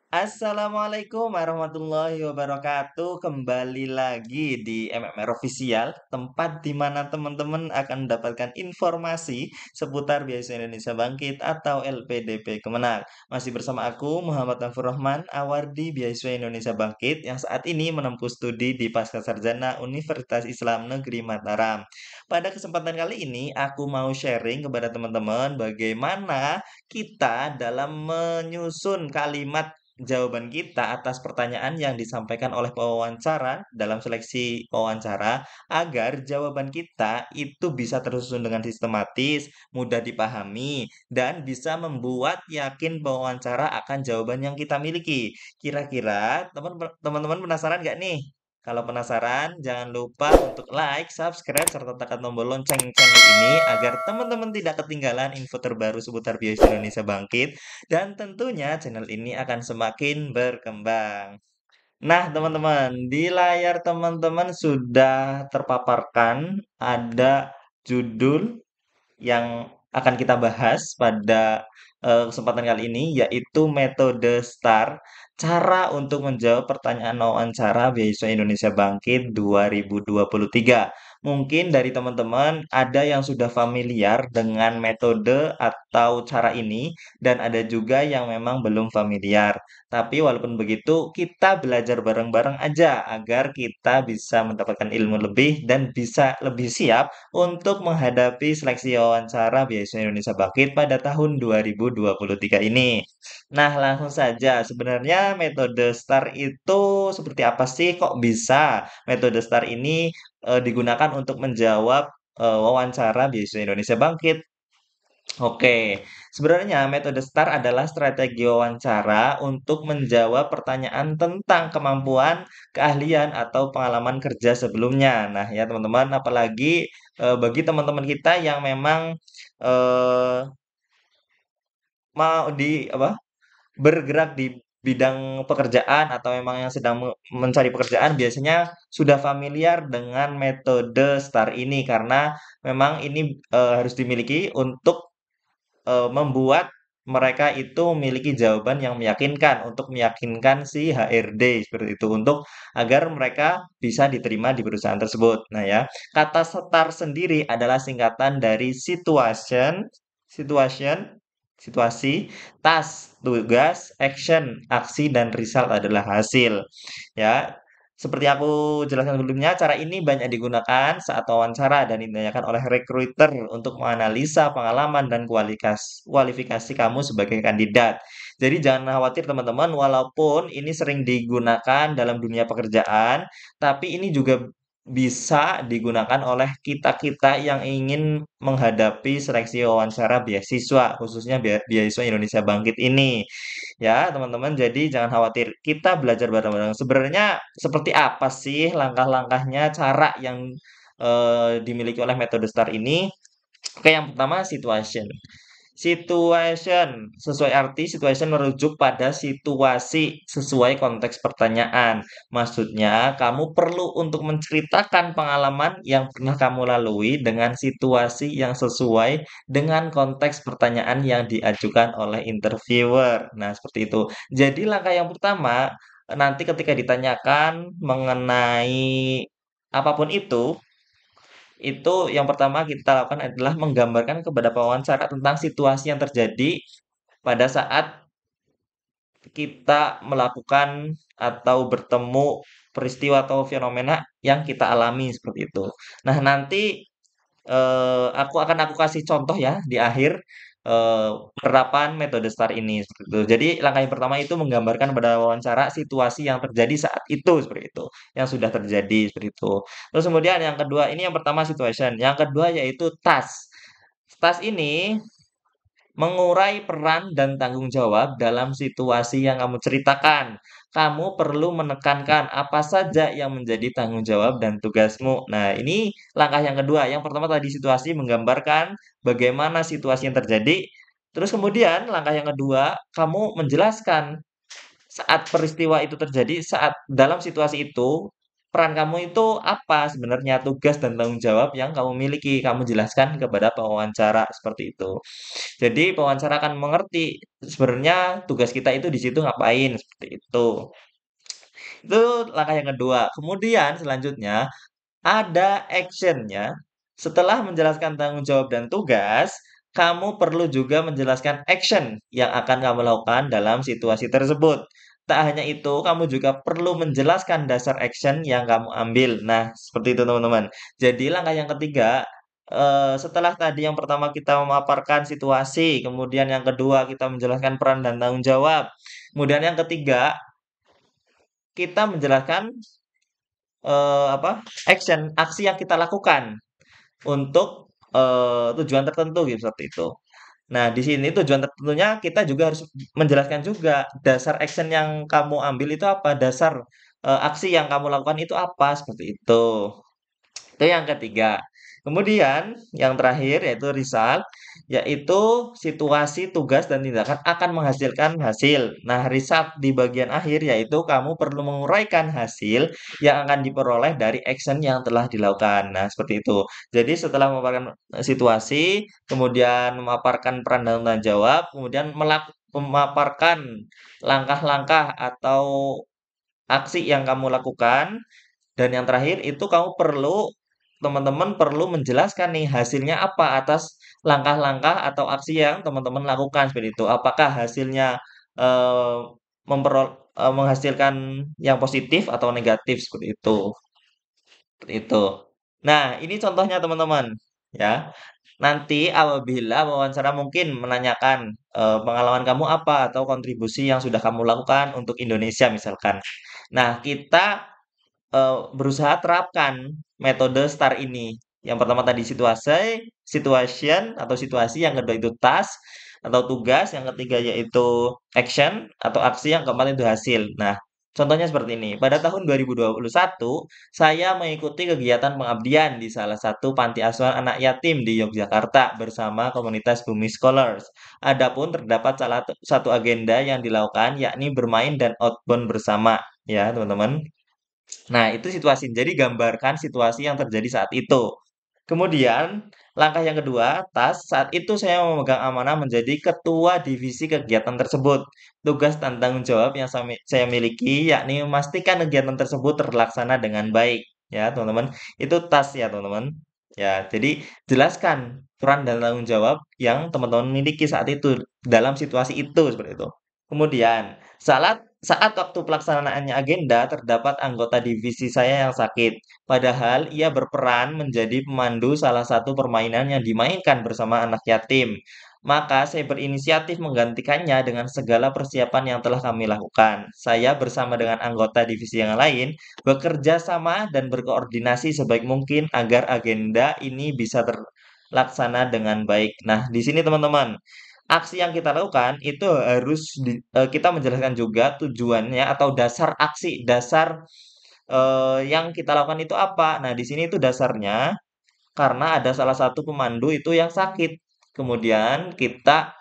Assalamualaikum warahmatullahi wabarakatuh. Kembali lagi di MMR Official, tempat di mana teman-teman akan mendapatkan informasi seputar Beasiswa Indonesia Bangkit atau LPDP Kemenang. Masih bersama aku Muhammad Anfur Rahman, Awardi Beasiswa Indonesia Bangkit yang saat ini menempuh studi di Pascasarjana Universitas Islam Negeri Mataram. Pada kesempatan kali ini, aku mau sharing kepada teman-teman bagaimana kita dalam menyusun kalimat jawaban kita atas pertanyaan yang disampaikan oleh pewawancara dalam seleksi wawancara agar jawaban kita itu bisa tersusun dengan sistematis, mudah dipahami, dan bisa membuat yakin pewawancara akan jawaban yang kita miliki. Kira-kira teman-teman penasaran nggak nih? Kalau penasaran, jangan lupa untuk like, subscribe, serta tekan tombol lonceng channel ini agar teman-teman tidak ketinggalan info terbaru seputar Biosis Indonesia Bangkit dan tentunya channel ini akan semakin berkembang. Nah, teman-teman, di layar teman-teman sudah terpaparkan ada judul yang akan kita bahas pada kesempatan kali ini, yaitu metode STAR, cara untuk menjawab pertanyaan wawancara beasiswa Indonesia Bangkit 2023. Mungkin dari teman-teman ada yang sudah familiar dengan metode atau cara ini, dan ada juga yang memang belum familiar. Tapi walaupun begitu, kita belajar bareng-bareng aja agar kita bisa mendapatkan ilmu lebih dan bisa lebih siap untuk menghadapi seleksi wawancara Beasiswa Indonesia Bangkit pada tahun 2023 ini. Nah, langsung saja. Sebenarnya metode STAR itu seperti apa sih? Kok bisa metode STAR ini digunakan untuk menjawab wawancara Beasiswa Indonesia Bangkit? Oke, sebenarnya metode STAR adalah strategi wawancara untuk menjawab pertanyaan tentang kemampuan, keahlian, atau pengalaman kerja sebelumnya. Nah, ya teman-teman, apalagi bagi teman-teman kita yang memang eh, mau bergerak di bidang pekerjaan atau memang yang sedang mencari pekerjaan biasanya sudah familiar dengan metode STAR ini karena memang ini harus dimiliki untuk membuat mereka itu memiliki jawaban yang meyakinkan untuk meyakinkan si HRD seperti itu untuk agar mereka bisa diterima di perusahaan tersebut. Nah ya, kata STAR sendiri adalah singkatan dari situation, situasi, task, tugas, action, aksi, dan result adalah hasil. Ya, seperti aku jelaskan sebelumnya, cara ini banyak digunakan saat wawancara dan ditanyakan oleh recruiter untuk menganalisa pengalaman dan kualifikasi kamu sebagai kandidat. Jadi jangan khawatir teman-teman, walaupun ini sering digunakan dalam dunia pekerjaan, tapi ini juga bisa digunakan oleh kita-kita yang ingin menghadapi seleksi wawancara beasiswa, khususnya beasiswa Indonesia Bangkit ini. Ya, teman-teman, jadi jangan khawatir. Kita belajar bareng-bareng. Sebenarnya seperti apa sih langkah-langkahnya, cara yang dimiliki oleh metode STAR ini? Oke, yang pertama situation. Situation sesuai arti situation merujuk pada situasi sesuai konteks pertanyaan. Maksudnya, kamu perlu untuk menceritakan pengalaman yang pernah kamu lalui dengan situasi yang sesuai dengan konteks pertanyaan yang diajukan oleh interviewer. Nah, seperti itu. Jadi, langkah yang pertama, nanti ketika ditanyakan mengenai apapun itu yang pertama kita lakukan adalah menggambarkan kepada pewawancara tentang situasi yang terjadi pada saat kita melakukan atau bertemu peristiwa atau fenomena yang kita alami seperti itu. Nah, nanti aku kasih contoh ya di akhir penerapan metode STAR ini seperti itu. Jadi langkah yang pertama itu menggambarkan pada wawancara situasi yang terjadi saat itu seperti itu, yang sudah terjadi seperti itu. Terus kemudian yang kedua ini yang pertama situation, yang kedua yaitu task. Task ini mengurai peran dan tanggung jawab dalam situasi yang kamu ceritakan. Kamu perlu menekankan apa saja yang menjadi tanggung jawab dan tugasmu. Nah, ini langkah yang kedua. Yang pertama tadi situasi menggambarkan bagaimana situasi yang terjadi. Terus kemudian langkah yang kedua, kamu menjelaskan saat peristiwa itu terjadi, saat dalam situasi itu peran kamu itu apa sebenarnya, tugas dan tanggung jawab yang kamu miliki, kamu jelaskan kepada pewawancara seperti itu. Jadi pewawancara akan mengerti sebenarnya tugas kita itu di situ ngapain, seperti itu. Itu langkah yang kedua. Kemudian selanjutnya ada actionnya. Setelah menjelaskan tanggung jawab dan tugas, kamu perlu juga menjelaskan action yang akan kamu lakukan dalam situasi tersebut. Tak hanya itu, kamu juga perlu menjelaskan dasar action yang kamu ambil. Nah, seperti itu teman-teman. Jadi langkah yang ketiga, setelah tadi yang pertama kita memaparkan situasi, kemudian yang kedua kita menjelaskan peran dan tanggung jawab, kemudian yang ketiga kita menjelaskan apa action aksi yang kita lakukan untuk tujuan tertentu gitu seperti itu. Nah, di sini tujuan tertentunya kita juga harus menjelaskan juga dasar action yang kamu ambil itu apa, dasar aksi yang kamu lakukan itu apa, seperti itu. Itu yang ketiga. Kemudian yang terakhir yaitu result, yaitu situasi, tugas, dan tindakan akan menghasilkan hasil. Nah, result di bagian akhir yaitu kamu perlu menguraikan hasil yang akan diperoleh dari action yang telah dilakukan. Nah, seperti itu. Jadi setelah memaparkan situasi, kemudian memaparkan peran dan tanggung jawab, kemudian memaparkan langkah-langkah atau aksi yang kamu lakukan, dan yang terakhir itu kamu perlu teman-teman perlu menjelaskan nih hasilnya apa atas langkah-langkah atau aksi yang teman-teman lakukan seperti itu. Apakah hasilnya eh, menghasilkan yang positif atau negatif seperti itu. Seperti itu. Nah, ini contohnya teman-teman ya. Nanti apabila wawancara mungkin menanyakan pengalaman kamu apa atau kontribusi yang sudah kamu lakukan untuk Indonesia misalkan. Nah, kita berusaha terapkan metode STAR ini. Yang pertama tadi situation atau situasi, yang kedua itu task atau tugas, yang ketiga yaitu action atau aksi, yang keempat itu hasil. Nah, contohnya seperti ini. Pada tahun 2021, saya mengikuti kegiatan pengabdian di salah satu panti asuhan anak yatim di Yogyakarta bersama komunitas Bumi Scholars. Adapun terdapat salah satu agenda yang dilakukan yakni bermain dan outbound bersama, ya, teman-teman. Nah, itu situasi. Jadi gambarkan situasi yang terjadi saat itu. Kemudian, langkah yang kedua, saat itu saya memegang amanah menjadi ketua divisi kegiatan tersebut. Tugas dan tanggung jawab yang saya miliki yakni memastikan kegiatan tersebut terlaksana dengan baik. Ya, teman-teman. Itu ya, teman-teman. Ya, jadi jelaskan peran dan tanggung jawab yang teman-teman miliki saat itu dalam situasi itu seperti itu. Kemudian, saat waktu pelaksanaannya agenda, terdapat anggota divisi saya yang sakit. Padahal ia berperan menjadi pemandu salah satu permainan yang dimainkan bersama anak yatim. Maka saya berinisiatif menggantikannya dengan segala persiapan yang telah kami lakukan. Saya bersama dengan anggota divisi yang lain bekerja sama dan berkoordinasi sebaik mungkin agar agenda ini bisa terlaksana dengan baik. Nah, di sini teman-teman, aksi yang kita lakukan itu harus kita menjelaskan juga tujuannya atau dasar aksi, dasar yang kita lakukan itu apa. Nah, di sini itu dasarnya karena ada salah satu pemandu itu yang sakit. Kemudian kita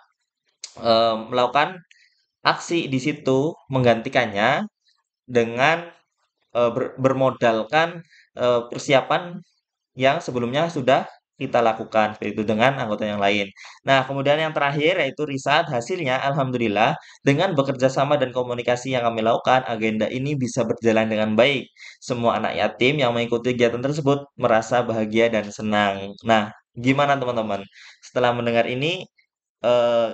melakukan aksi di situ menggantikannya dengan bermodalkan persiapan yang sebelumnya sudah kita lakukan seperti itu dengan anggota yang lain. Nah, kemudian yang terakhir yaitu riset hasilnya, alhamdulillah dengan bekerja sama dan komunikasi yang kami lakukan, agenda ini bisa berjalan dengan baik. Semua anak yatim yang mengikuti kegiatan tersebut merasa bahagia dan senang. Nah, gimana teman-teman? Setelah mendengar ini, eh,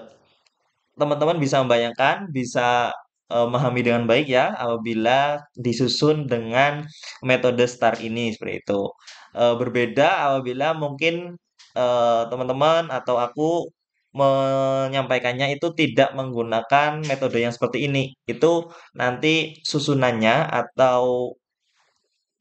teman-teman bisa membayangkan, bisa memahami dengan baik ya apabila disusun dengan metode STAR ini seperti itu. Berbeda apabila mungkin teman-teman atau aku menyampaikannya itu tidak menggunakan metode yang seperti ini. Itu nanti susunannya atau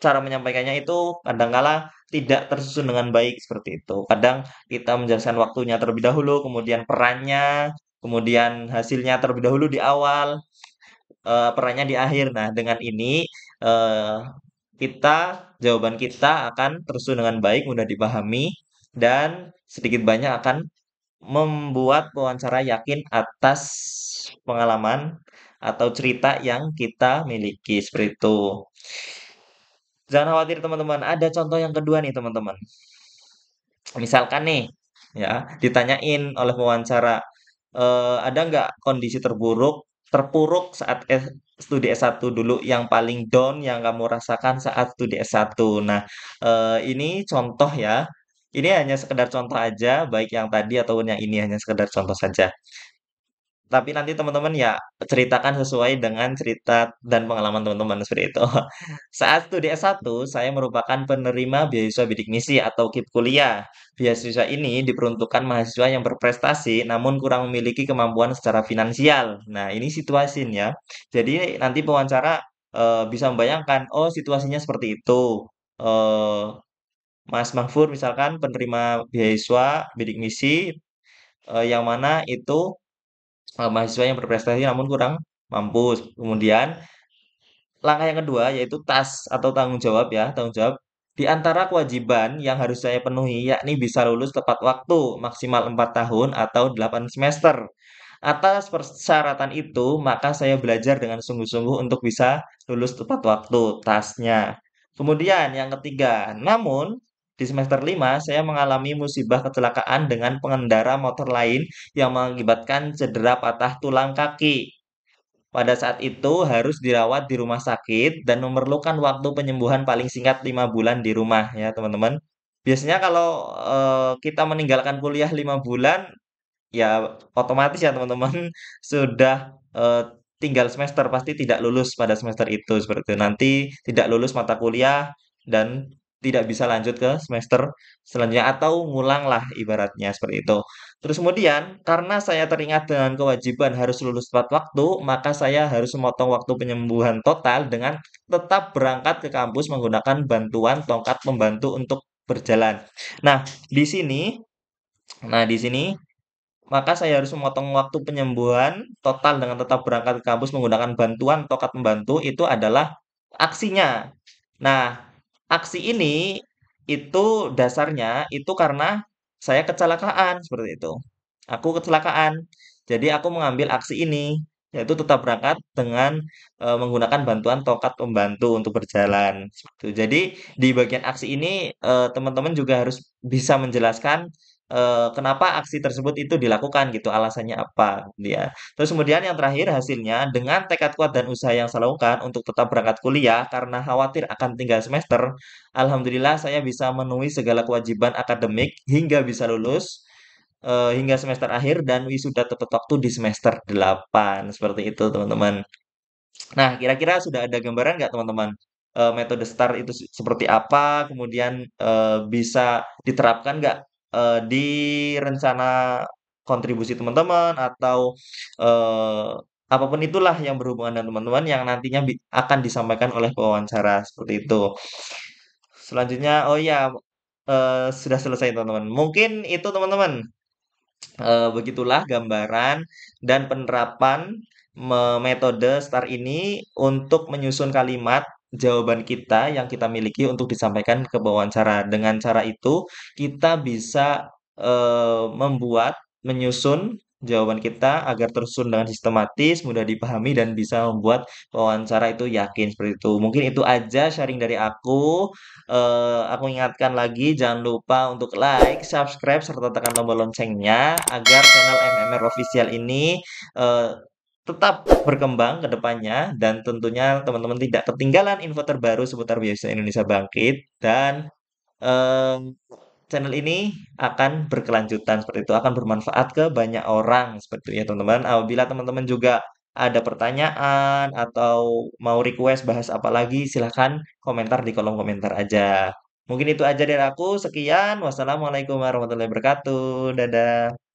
cara menyampaikannya itu kadangkala tidak tersusun dengan baik seperti itu. Kadang kita menjelaskan waktunya terlebih dahulu, kemudian perannya, kemudian hasilnya terlebih dahulu di awal, perannya di akhir. Nah, dengan ini eh, jawaban kita akan tersusun dengan baik, mudah dipahami, dan sedikit banyak akan membuat pewawancara yakin atas pengalaman atau cerita yang kita miliki seperti itu. Jangan khawatir teman-teman, ada contoh yang kedua nih teman-teman. Misalkan nih, ya, ditanyain oleh pewawancara, ada nggak kondisi terpuruk saat studi S1 dulu yang paling down yang kamu rasakan saat studi S1? Nah, ini contoh ya. Ini hanya sekedar contoh aja, baik yang tadi ataupun yang ini hanya sekedar contoh saja. Tapi nanti teman-teman ya ceritakan sesuai dengan cerita dan pengalaman teman-teman seperti itu. Saat studi S1, saya merupakan penerima beasiswa bidik misi atau KIP kuliah. Beasiswa ini diperuntukkan mahasiswa yang berprestasi namun kurang memiliki kemampuan secara finansial. Nah, ini situasinya. Jadi nanti pewawancara bisa membayangkan, oh situasinya seperti itu. Eh, Mas Mahfud misalkan penerima beasiswa bidik misi yang mana itu mahasiswa yang berprestasi namun kurang mampu. Kemudian langkah yang kedua yaitu tas atau tanggung jawab ya, tanggung jawab di antara kewajiban yang harus saya penuhi yakni bisa lulus tepat waktu maksimal 4 tahun atau 8 semester. Atas persyaratan itu, maka saya belajar dengan sungguh-sungguh untuk bisa lulus tepat waktu tasnya. Kemudian yang ketiga, namun di semester 5 saya mengalami musibah kecelakaan dengan pengendara motor lain yang mengakibatkan cedera patah tulang kaki. Pada saat itu harus dirawat di rumah sakit dan memerlukan waktu penyembuhan paling singkat 5 bulan di rumah ya teman-teman. Biasanya kalau kita meninggalkan kuliah 5 bulan, ya otomatis ya teman-teman sudah tinggal semester pasti tidak lulus pada semester itu seperti itu. Nanti tidak lulus mata kuliah dan tidak bisa lanjut ke semester selanjutnya atau ngulang lah ibaratnya seperti itu. Terus kemudian karena saya teringat dengan kewajiban harus lulus tepat waktu, maka saya harus memotong waktu penyembuhan total dengan tetap berangkat ke kampus menggunakan bantuan tongkat pembantu untuk berjalan. Nah, di sini di sini maka saya harus memotong waktu penyembuhan total dengan tetap berangkat ke kampus menggunakan bantuan tokat pembantu itu adalah aksinya. Nah, aksi ini itu dasarnya itu karena saya kecelakaan seperti itu. Aku kecelakaan. Jadi aku mengambil aksi ini yaitu tetap berangkat dengan menggunakan bantuan tokat pembantu untuk berjalan. Seperti itu. Jadi di bagian aksi ini teman-teman juga harus bisa menjelaskan kenapa aksi tersebut itu dilakukan gitu, alasannya apa, gitu ya. Terus kemudian yang terakhir hasilnya dengan tekad kuat dan usaha yang saya lakukan untuk tetap berangkat kuliah karena khawatir akan tinggal semester, alhamdulillah saya bisa memenuhi segala kewajiban akademik hingga bisa lulus hingga semester akhir dan wisuda tepat waktu di semester 8 seperti itu teman-teman. Nah, kira-kira sudah ada gambaran nggak teman-teman? Metode STAR itu seperti apa? Kemudian bisa diterapkan nggak di rencana kontribusi teman-teman atau eh, apapun itulah yang berhubungan dengan teman-teman yang nantinya akan disampaikan oleh pewawancara seperti itu. Selanjutnya, oh ya, sudah selesai teman-teman. Mungkin itu teman-teman. Begitulah gambaran dan penerapan metode STAR ini untuk menyusun kalimat jawaban kita yang kita miliki untuk disampaikan ke pewawancara. Dengan cara itu, kita bisa menyusun jawaban kita agar tersusun dengan sistematis, mudah dipahami, dan bisa membuat pewawancara itu yakin seperti itu. Mungkin itu aja sharing dari aku. Aku ingatkan lagi, jangan lupa untuk like, subscribe, serta tekan tombol loncengnya agar channel MMR Official ini eh, tetap berkembang ke depannya dan tentunya teman-teman tidak ketinggalan info terbaru seputar Beasiswa Indonesia Bangkit dan em, channel ini akan berkelanjutan seperti itu, akan bermanfaat ke banyak orang seperti itu ya teman-teman. Apabila teman-teman juga ada pertanyaan atau mau request bahas apa lagi, silahkan komentar di kolom komentar aja. Mungkin itu aja dari aku. Sekian. Wassalamualaikum warahmatullahi wabarakatuh. Dadah.